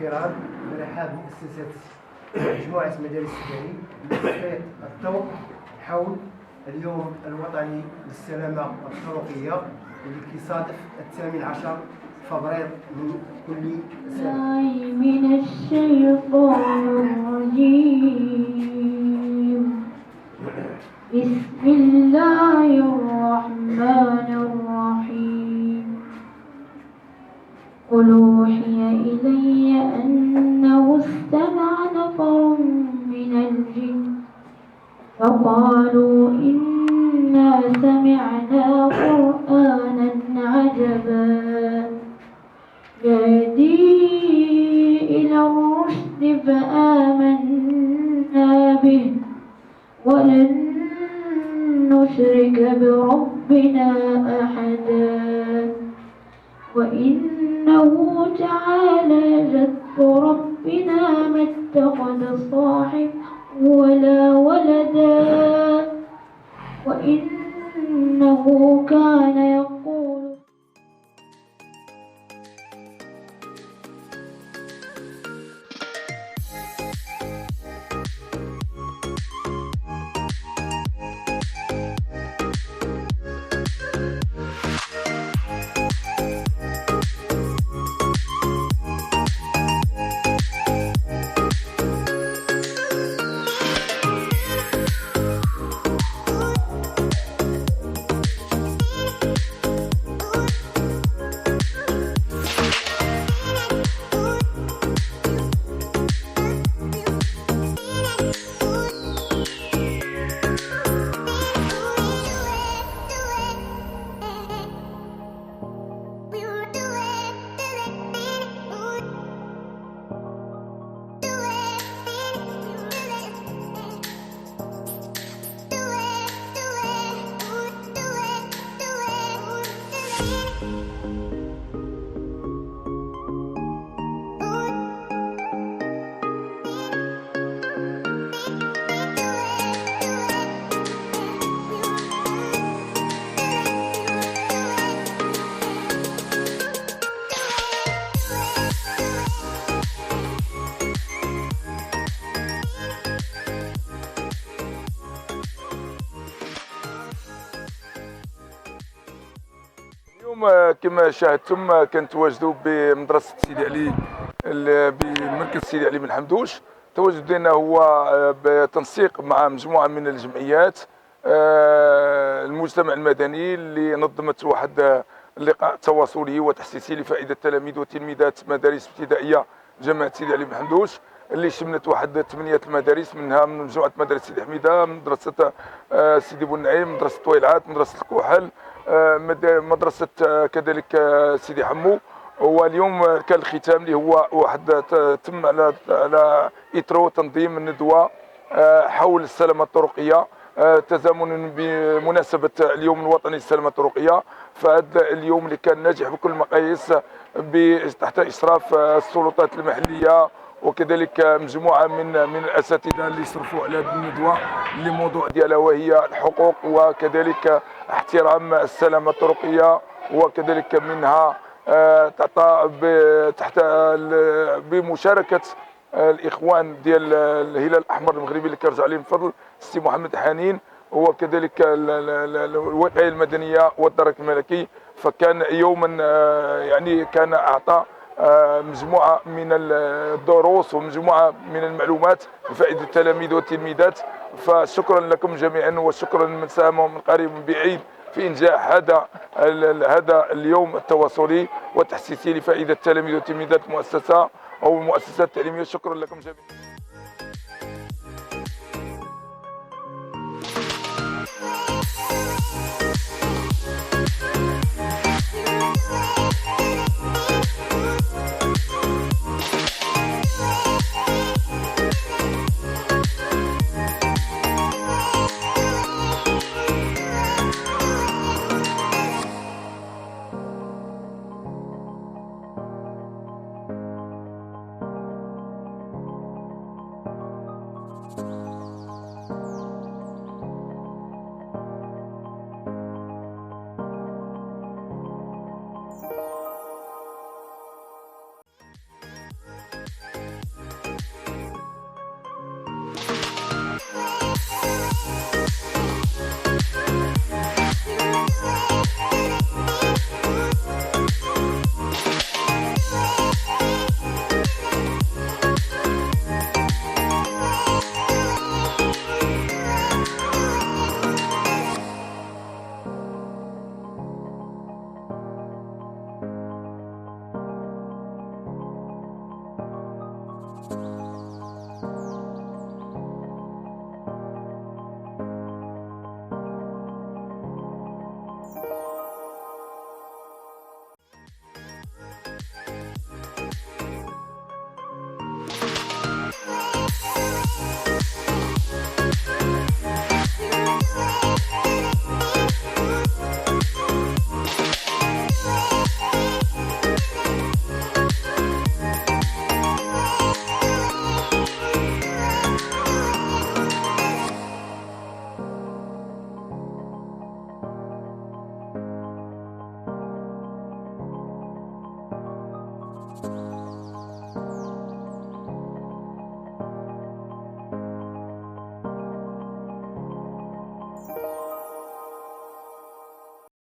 الكرام، برحاب مؤسسة مجموعة مدارس التعليم لتسليط الضوء حول اليوم الوطني للسلامة الطرقية اللي كيصادف 18 فبراير من كل سنة. من الشيطان الرجيم. بسم الله الرحمن الرحيم. قل أوحي إلي أنه استمع نفر من الجن فقالوا إنا سمعنا قرآنا عجبا يهدي إلى الرشد فآمنا به ولن نشرك بربنا أحدا وإنه تعالى جد ربنا ما اتخذ صاحب ولا ولدا وإنه كان يقول اليوم كما شاهدتم كنتواجدوا بمدرسة سيدي علي بمركز سيدي علي بن حمدوش. التواجد ديالنا هو بتنسيق مع مجموعة من الجمعيات المجتمع المدني اللي نظمت واحد اللقاء تواصلي وتحسيسي لفائدة التلاميذ وتلميذات مدارس ابتدائية جامعة سيدي علي بن حمدوش اللي شملت واحد 8 المدارس، منها من مجموعة مدارس سيدي حميدة، مدرسة سيدي بوالنعيم، مدرسة طويلعات، مدرسة الكحل، مدرسة كذلك سيدي حمو. واليوم كان الختام اللي هو واحد تم على إثر تنظيم الندوة حول السلامة الطرقية تزامنا بمناسبة اليوم الوطني للسلامة الطرقية. فهذا اليوم اللي كان ناجح بكل المقاييس تحت إشراف السلطات المحلية وكذلك مجموعة من الأساتذة اللي صرفوا على هذه الندوة اللي موضوع ديالها وهي الحقوق وكذلك احترام السلامة الطرقية، وكذلك منها تعطى تحت بمشاركة الإخوان ديال الهلال الأحمر المغربي اللي كيرجع عليهم الفضل السي محمد حنين، وكذلك الوقاية المدنية والدرك الملكي. فكان يوما يعني كان أعطى مجموعة من الدروس ومجموعة من المعلومات لفائدة التلاميذ والتلميذات. فشكرا لكم جميعا وشكرا من ساهم من قريب ومن بعيد في إنجاح هذا اليوم التواصلي والتحسيسي لفائدة التلاميذ والتلميذات المؤسسة أو المؤسسات التعليمية. شكرا لكم جميعا.